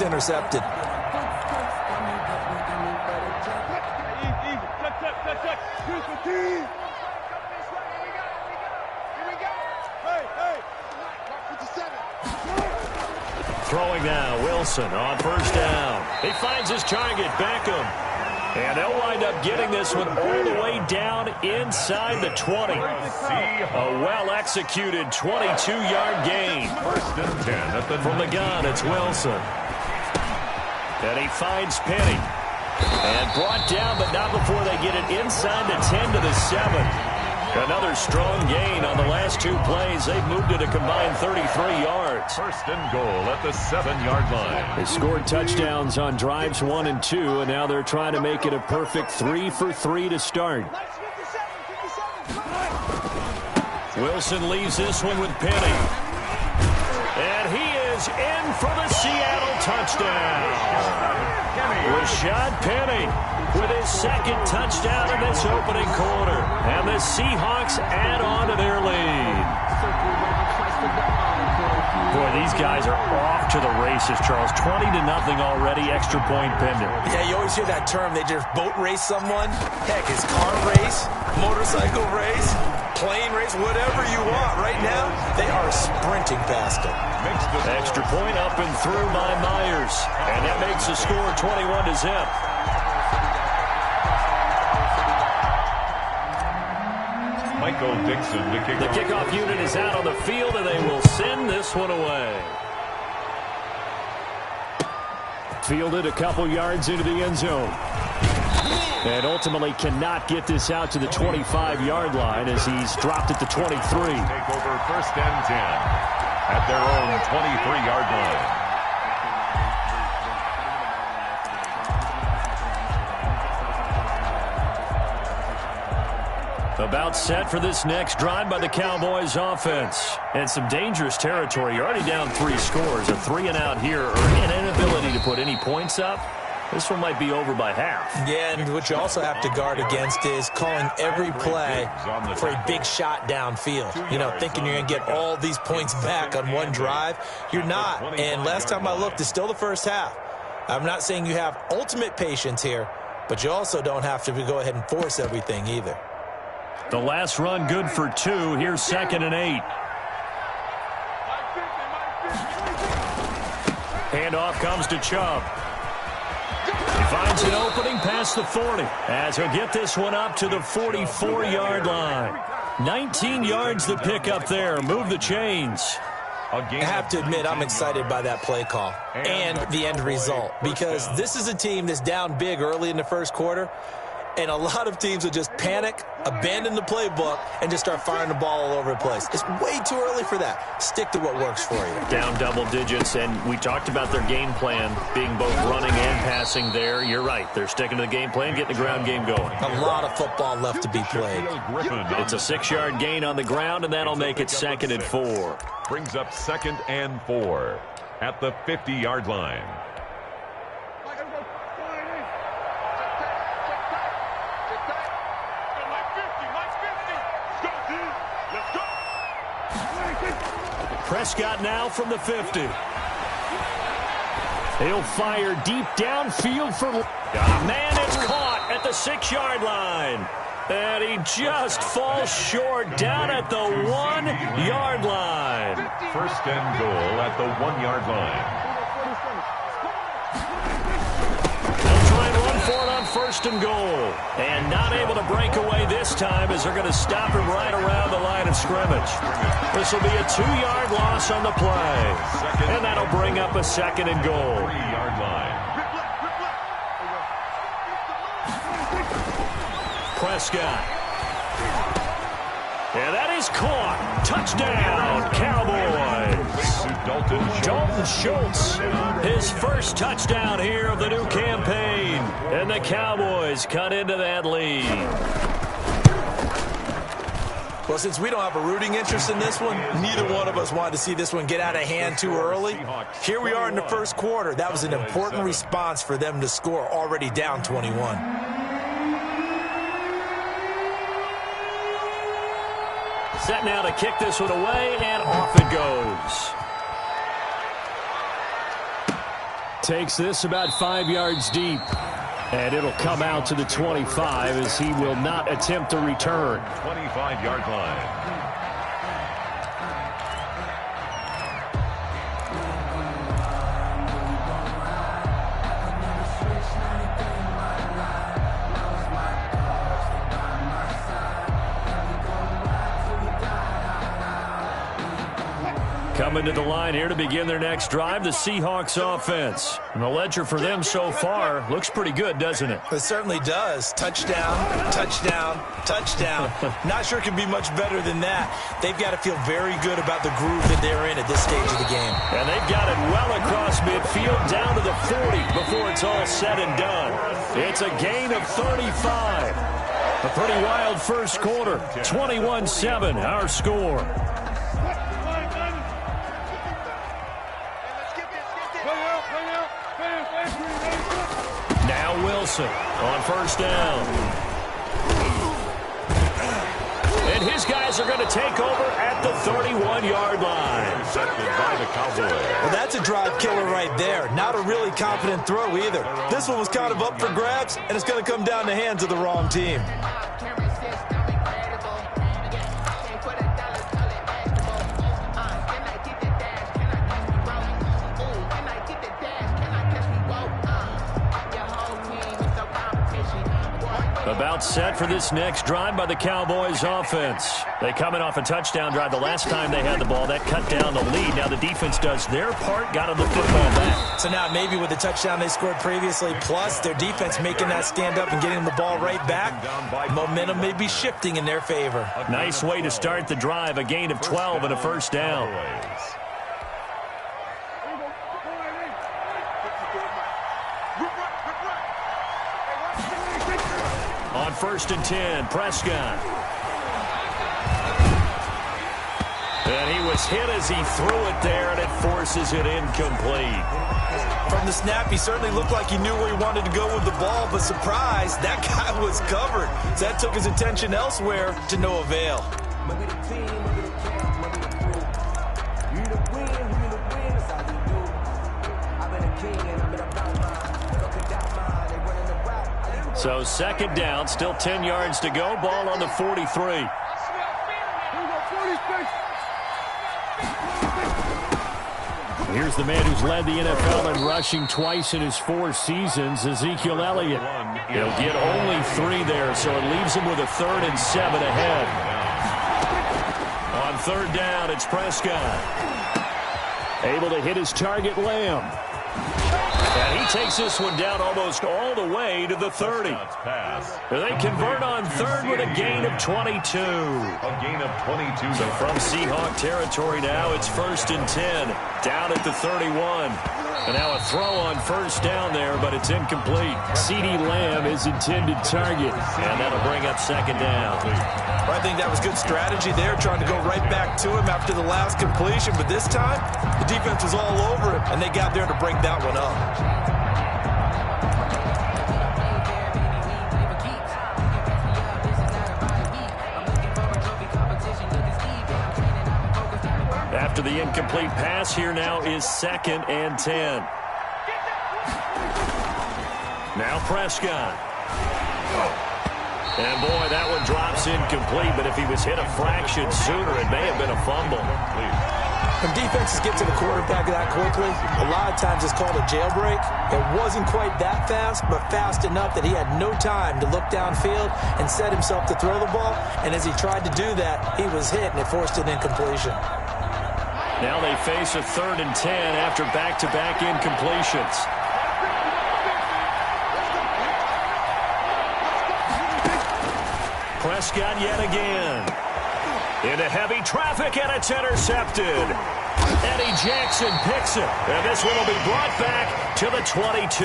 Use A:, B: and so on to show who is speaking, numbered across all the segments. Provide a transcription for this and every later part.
A: Intercepted.
B: Throwing now, Wilson on first down. He finds his target, Beckham. And they'll wind up getting this one all the way down inside the 20. A well-executed 22-yard gain.
C: First and 10 at the
B: from the gun, it's Wilson. And he finds Penny. And brought down, but not before they get it inside the 10 to the 7. Another strong gain on the last two plays. They've moved it a combined 33 yards.
C: First and goal at the 7-yard line.
B: They scored touchdowns on drives 1 and 2, and now they're trying to make it a perfect 3 for 3 to start. Wilson leaves this one with Penny. And he is in for the Seattle touchdown. Rashad Penny with his second touchdown in this opening quarter. And the Seahawks add on to their lead. Boy, these guys are off to the races, Charles. 20-0 already, extra point pending.
A: Yeah, you always hear that term. They just boat race someone. Heck, it's car race, motorcycle race, plane race, whatever you want. Right now, they are sprinting past them.
B: Extra point up and through by Myers. And that makes the score 21-0.
C: Michael Dixon to kick
B: The
C: off.
B: kickoff unit is out on the field, and they will send this one away. Fielded a couple yards into the end zone. And ultimately cannot get this out to the 25-yard line as he's dropped at the 23.
C: Take over first and 10 at their own 23-yard line.
B: About set for this next drive by the Cowboys offense. And some dangerous territory. You're already down 3 scores. A 3-and-out here, or an inability to put any points up. This one might be over by half.
A: Yeah, and what you also have to guard against is calling every play for a big shot downfield. You know, thinking you're going to get all these points back on one drive. You're not. And last time I looked, it's still the first half. I'm not saying you have ultimate patience here, but you also don't have to go ahead and force everything either.
B: The last run good for 2. Here's 2nd and 8. Handoff comes to Chubb. He finds an opening past the 40 as he'll get this one up to the 44-yard line. 19 yards to pick up there. Move the chains.
A: I have to admit, I'm excited by that play call and the end result, because this is a team that's down big early in the first quarter. And a lot of teams will just panic, abandon the playbook, and just start firing the ball all over the place. It's way too early for that. Stick to what works for you.
B: Down double digits, and we talked about their game plan being both running and passing there. You're right. They're sticking to the game plan, getting the ground game going.
A: A lot of football left to be played.
B: It's a 6-yard gain on the ground, and that'll make it 2nd and 4.
C: Brings up 2nd and 4 at the 50-yard line.
B: Prescott now from the 50. He'll fire deep downfield for... Man, it's caught at the 6-yard line. And he just falls short down at the 1-yard line.
C: First and goal at the 1-yard line.
B: They'll try and run for it on 1st and goal. And not able to break away this time as they're going to stop him right around the line of scrimmage. This will be a 2-yard loss on the play. And that'll bring up a 2nd and goal.
C: 3-yard line. Prescott.
B: And that is caught. Touchdown, Cowboys. Dalton Schultz, his first touchdown here of the new campaign. And the Cowboys cut into that lead.
A: Well, since we don't have a rooting interest in this one, neither one of us wanted to see this one get out of hand too early. Here we are in the first quarter. That was an important response for them to score, already down 21.
B: Set now to kick this one away, and off it goes. Takes this about 5 yards deep. And it'll come out to the 25 as he will not attempt a return.
C: 25-yard line.
B: Coming to the line here to begin their next drive, the Seahawks offense. And the ledger for them so far looks pretty good, doesn't it?
A: It certainly does. Touchdown, touchdown, touchdown. Not sure it can be much better than that. They've got to feel very good about the groove that they're in at this stage of the game.
B: And they've got it well across midfield down to the 40 before it's all said and done. It's a gain of 35. A pretty wild first quarter. 21-7, our score. Now Wilson on first down. And his guys are going to take over at the 31-yard line.
C: Intercepted by the Cowboys.
A: Well, that's a drive killer right there. Not a really confident throw either. This one was kind of up for grabs, and it's going to come down the hands of the wrong team.
B: About set for this next drive by the Cowboys offense. They coming off a touchdown drive the last time they had the ball. That cut down the lead. Now the defense does their part, got the football back.
A: So now maybe with the touchdown they scored previously, plus their defense making that stand up and getting the ball right back, momentum may be shifting in their favor.
B: Nice way to start the drive. A gain of 12 and a first down. On first and 10, Prescott. And he was hit as he threw it there, and it forces it incomplete.
A: From the snap, he certainly looked like he knew where he wanted to go with the ball, but surprise, that guy was covered. So that took his attention elsewhere to no avail.
B: So second down, still 10 yards to go. Ball on the 43. Here's the man who's led the NFL in rushing twice in his 4 seasons, Ezekiel Elliott. He'll get only 3 there, so it leaves him with a 3rd and 7 ahead. On third down, it's Prescott. Able to hit his target, Lamb. And he takes this one down almost all the way to the 30. They convert on third with a gain of 22.
C: A gain of 22.
B: So from Seahawk territory now, it's first and 10. Down at the 31. And now a throw on first down there, but it's incomplete. CeeDee Lamb is intended target. And that'll bring up second down.
A: I think that was good strategy there, trying to go right back to him after the last completion. But this time, the defense was all over him, and they got there to break that one up.
B: After the incomplete pass, here now is second and 10. Now Prescott. And, boy, that one drops incomplete, but if he was hit a fraction sooner, it may have been a fumble.
A: When defenses get to the quarterback that quickly, a lot of times it's called a jailbreak. It wasn't quite that fast, but fast enough that he had no time to look downfield and set himself to throw the ball. And as he tried to do that, he was hit, and it forced an incompletion.
B: Now they face a 3rd and 10 after back-to-back incompletions. Prescott yet again. Into heavy traffic, and it's intercepted. Eddie Jackson picks it, and this one will be brought back to the 22.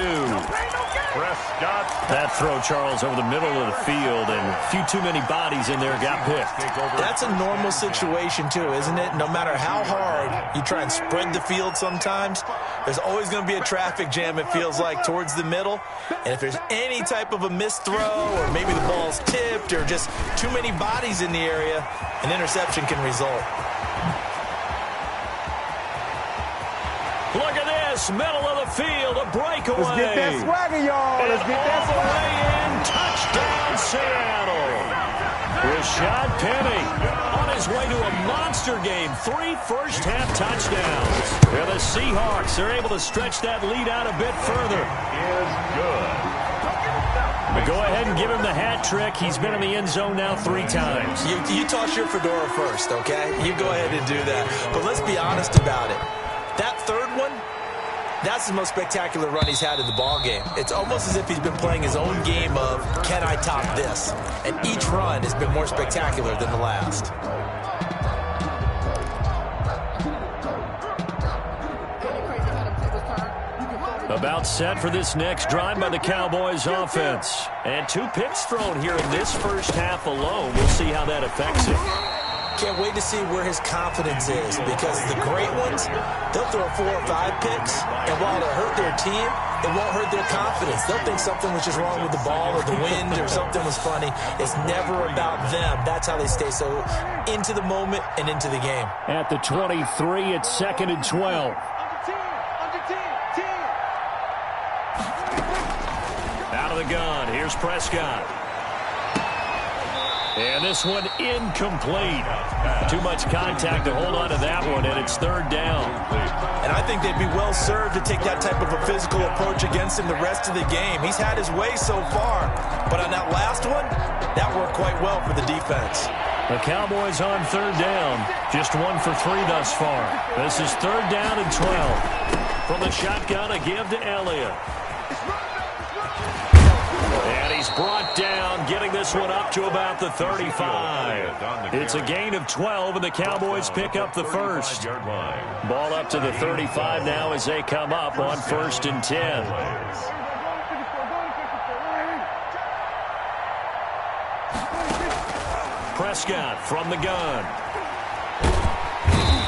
C: Prescott.
B: That throw, Charles, over the middle of the field, and a few too many bodies in there got picked.
A: That's a normal situation, too, isn't it? No matter how hard you try and spread the field sometimes, there's always going to be a traffic jam, it feels like, towards the middle. And if there's any type of a missed throw, or maybe the ball's tipped, or just too many bodies in the area, an interception can result.
B: Look at this. this middle of the field, a breakaway.
D: Let's get that swagger, y'all. Let's get that swagger.
B: All the way in, touchdown, Seattle. Rashad Penny on his way to a monster game. 3 first-half touchdowns. And the Seahawks are able to stretch that lead out a bit further.
C: Is good.
B: But go ahead and give him the hat trick. He's been in the end zone now 3 times.
A: You toss your fedora first, okay? You go ahead and do that. But let's be honest about it. That third one, that's the most spectacular run he's had in the ballgame. It's almost as if he's been playing his own game of, can I top this? And each run has been more spectacular than the last.
B: About set for this next drive by the Cowboys offense. And 2 picks thrown here in this first half alone. We'll see how that affects him.
A: Can't wait to see where his confidence is, because the great ones, they'll throw 4 or 5 picks, and while it'll hurt their team, it won't hurt their confidence. They'll think something was just wrong with the ball or the wind or something was funny. It's never about them. That's how they stay so into the moment and into the game.
B: At the 23, it's 2nd and 12. Out of the gun, here's Prescott. And this one incomplete. Too much contact to hold on to that one, and it's 3rd down.
A: And I think they'd be well served to take that type of a physical approach against him the rest of the game. He's had his way so far, but on that last one, that worked quite well for the defense.
B: The Cowboys on 3rd down. Just 1 for 3 thus far. This is 3rd down and 12. From the shotgun, a give to Elliott. And he's brought down, getting this one up to about the 35. It's a gain of 12, and the Cowboys pick up the first. Ball up to the 35 now as they come up on 1st and 10. Prescott from the gun.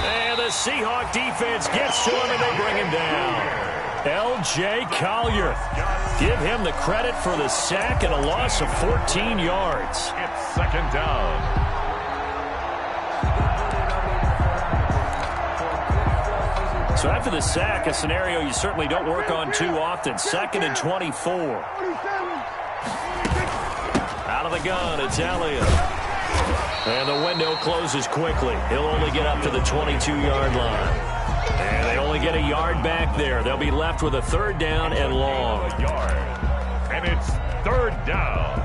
B: And the Seahawk defense gets to him, and they bring him down. L.J. Collier. Give him the credit for the sack and a loss of 14 yards.
C: It's 2nd down.
B: So after the sack, a scenario you certainly don't work on too often. 2nd and 24. Out of the gun, it's Elliott. And the window closes quickly. He'll only get up to the 22-yard line. And they only get a yard back there. They'll be left with a 3rd down and long.
C: A yard. And it's 3rd down.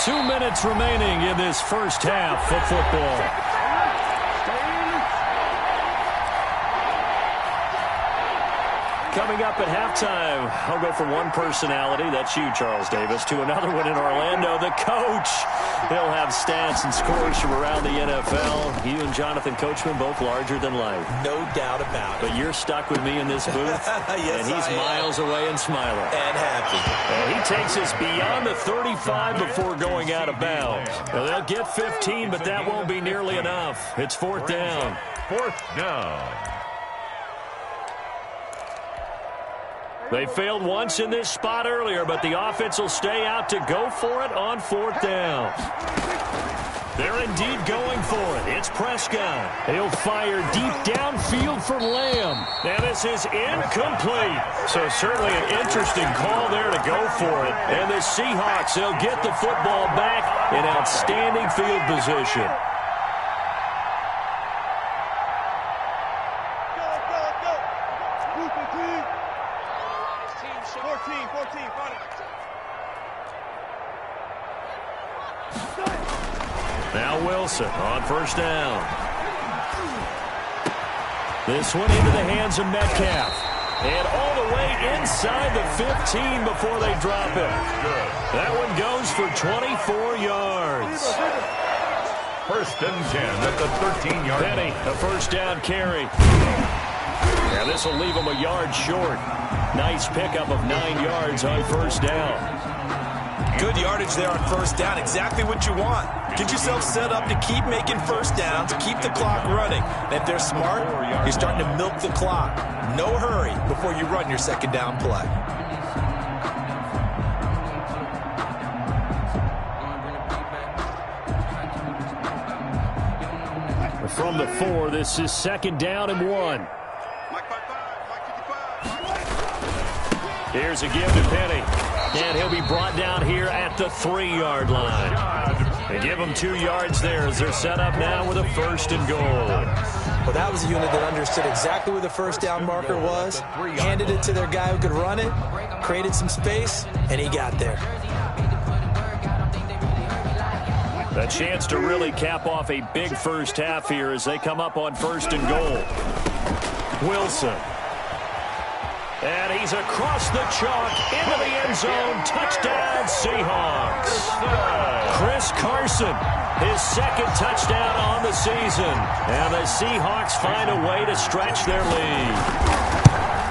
B: Two minutes remaining in this first half of football. Coming up at halftime, I'll go from one personality, that's you, Charles Davis, to another one in Orlando, the coach. He'll have stats and scores from around the NFL. You and Jonathan Coachman, both larger than life.
A: No doubt about it.
B: But you're stuck with me in this booth,
A: yes,
B: and he's miles away and smiling.
A: And happy.
B: And he takes us beyond the 35 before going out of bounds. Now, they'll get 15, but that won't be nearly enough. It's 4th down.
C: 4th down.
B: They failed once in this spot earlier, but the offense will stay out to go for it on 4th down. They're indeed going for it. It's Prescott. He'll fire deep downfield for Lamb. And this is incomplete. So certainly an interesting call there to go for it. And the Seahawks, they'll get the football back in outstanding field position. Now Wilson on 1st down. This one into the hands of Metcalf. And all the way inside the 15 before they drop it. That one goes for 24 yards.
C: 1st and 10 at the 13-yard line.
B: Penny, a 1st down carry. Now this will leave him a yard short. Nice pickup of 9 yards on 1st down.
A: Good yardage there on 1st down. Exactly what you want. Get yourself set up to keep making first downs, keep the clock running. And if they're smart, you're starting to milk the clock. No hurry before you run your second down play.
B: From the 4, this is second down and 1. Here's a give to Penny. And he'll be brought down here at the 3-yard line. They give him 2 yards there as they're set up now with a first and goal.
A: Well, that was a unit that understood exactly where the first down marker was, handed it to their guy who could run it, created some space, and he got there.
B: A chance to really cap off a big first half here as they come up on first and goal. Wilson. And he's across the chalk into the end zone. Touchdown, Seahawks. Chris Carson, his second touchdown on the season. And the Seahawks find a way to stretch their lead.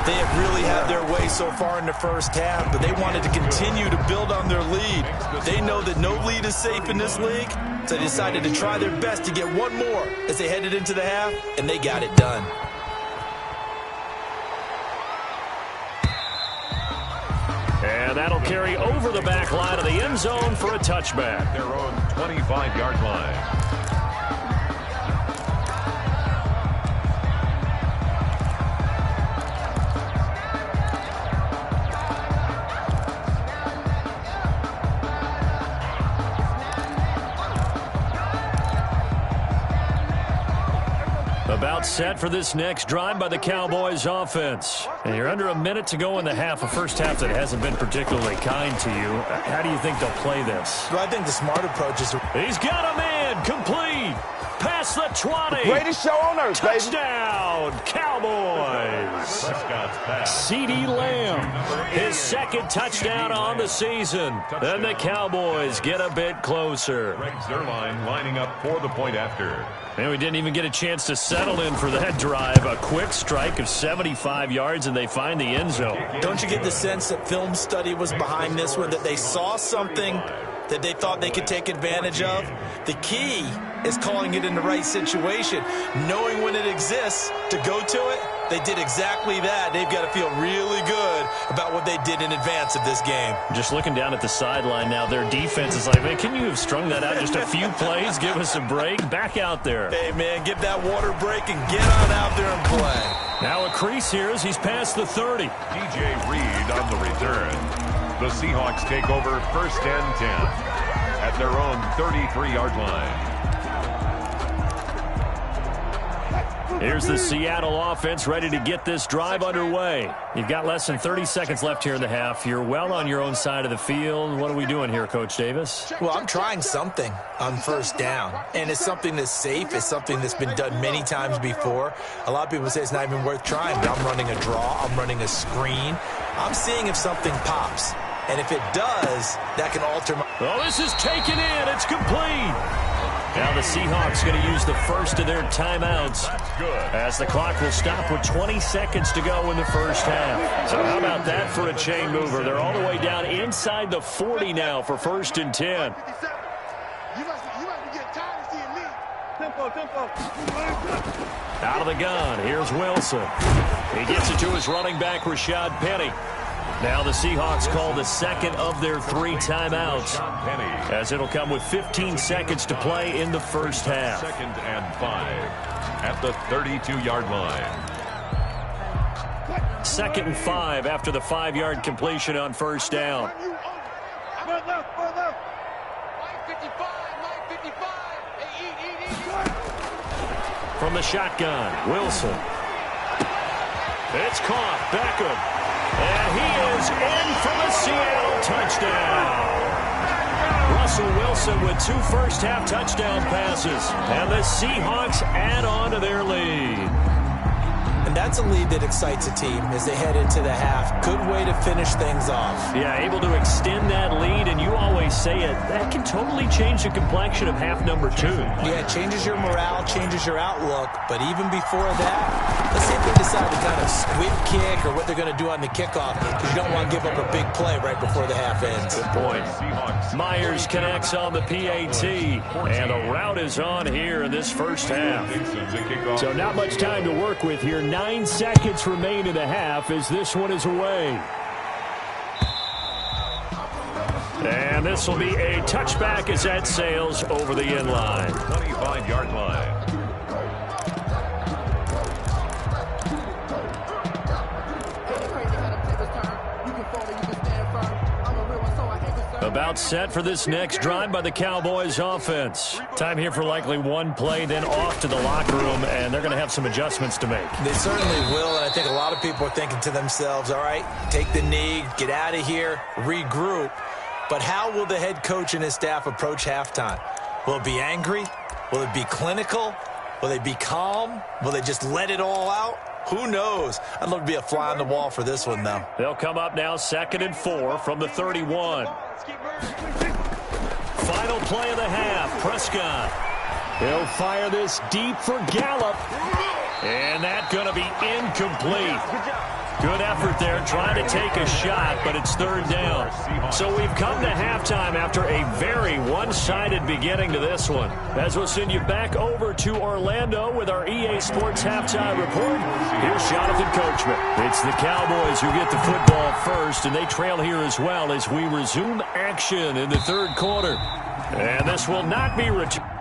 A: They have really had their way so far in the first half, but they wanted to continue to build on their lead. They know that no lead is safe in this league, so they decided to try their best to get one more as they headed into the half, and they got it done.
B: And that'll carry over the back line of the end zone for a touchback.
C: Their own 25-yard line.
B: About set for this next drive by the Cowboys offense. And you're under a minute to go in the half, a first half that hasn't been particularly kind to you. How do you think they'll play this?
A: Well, I think the smart approach is...
B: He's got a man, complete, past the 20.
D: Greatest show on earth, baby.
B: Touchdown, Cowboys. CeeDee Lamb, his second touchdown on the season. And the Cowboys get a bit closer.
C: Greg Zuerlein lining up for the point after.
B: And we didn't even get a chance to settle in for that drive. A quick strike of 75 yards, and they find the end zone.
A: Don't you get the sense that film study was behind this one, that they saw something that they thought they could take advantage of? The key is calling it in the right situation, knowing when it exists to go to it. They did exactly that. They've got to feel really good about what they did in advance of this game.
B: Just looking down at the sideline now, their defense is like, man, can you have strung that out just a few plays? Give us a break. Back out there.
A: Hey, man, give that water break and get on out there and play.
B: Now a crease here as he's past the 30.
C: DJ Reed on the return. The Seahawks take over first and 10 at their own 33-yard line.
B: Here's the Seattle offense ready to get this drive underway. You've got less than 30 seconds left here in the half. You're well on your own side of the field. What are we doing here, Coach Davis?
A: Well, I'm trying something on first down, and it's something that's safe. It's something that's been done many times before. A lot of people say it's not even worth trying, but I'm running a draw. I'm running a screen. I'm seeing if something pops, and if it does, that can alter my...
B: Oh, this is taken in. It's complete. Now the Seahawks going to use the first of their timeouts as the clock will stop with 20 seconds to go in the first half. So how about that for a chain mover? They're all the way down inside the 40 now for first and 10. Out of the gun, here's Wilson. He gets it to his running back, Rashad Penny. Now the Seahawks call the second of their 3 timeouts, as it'll come with 15 seconds to play in the first half.
C: Second and 5 at the 32-yard line.
B: Second and 5 after the 5-yard completion on first down. From the shotgun, Wilson. It's caught, Beckham. And he is in for the Seattle touchdown. Russell Wilson with 2 first-half touchdown passes. And the Seahawks add on to their lead.
A: And that's a lead that excites a team as they head into the half. Good way to finish things off.
B: Yeah, able to extend that lead, and you always say it, that can totally change the complexion of half number 2.
A: Yeah, it changes your morale, changes your outlook, but even before that, let's see if they decide to kind of squib kick or what they're going to do on the kickoff, because you don't want to give up a big play right before the half ends.
B: Good point. Myers connects on the PAT, and a route is on here in this first half. So not much time to work with here. 9 seconds remain in the half as this one is away. And this will be a touchback as that sails over the end line.
C: 25-yard line.
B: About set for this next drive by the Cowboys offense. Time here for likely one play, then off to the locker room, and they're going to have some adjustments to make.
A: They certainly will, and I think a lot of people are thinking to themselves, all right, take the knee, get out of here, regroup. But how will the head coach and his staff approach halftime? Will it be angry? Will it be clinical? Will they be calm? Will they just let it all out? Who knows? I'd love to be a fly on the wall for this one, though.
B: They'll come up now 2nd and 4 from the 31. Final play of the half, Prescott. He'll fire this deep for Gallup. And that's going to be incomplete. Good effort there, trying to take a shot, but it's 3rd down. So we've come to halftime after a very one-sided beginning to this one. As we'll send you back over to Orlando with our EA Sports Halftime Report, here's Jonathan Coachman. It's the Cowboys who get the football first, and they trail here as well as we resume action in the 3rd quarter. And this will not be returned.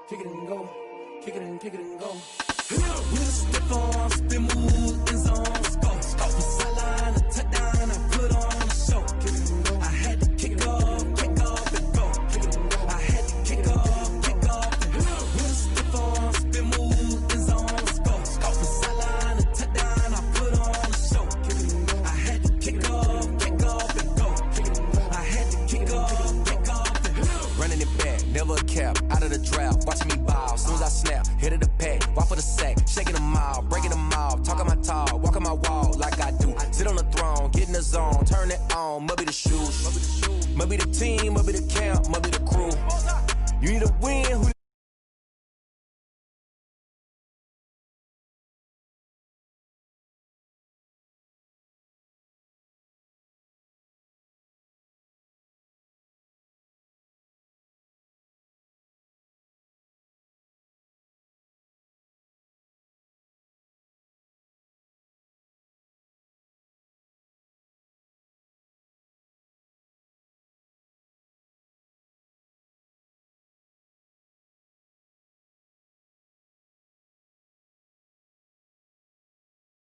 E: Kick it and go. Kick it and go. We'll step on, spin, move, in zone, score. Off the sideline, a touchdown, I put on a show. Kick it and go. I had to kick off and go. Kick it and go. I had to kick off and go. We'll step on, spin, move, in zone, score. Off the sideline, a touchdown, I put on a show. Kick it and go. I had to kick off and go. Kick it and go. I had to kick off and go. Running it back, never a cap, out of the draft. Watching me ball, soon as I snap, hit of the pack, walk for the sack, shaking them all, breaking them all, talking my talk, walking my wall like I do. Sit on the throne, get in the zone, turn it on, maybe the shoes, maybe the team, maybe the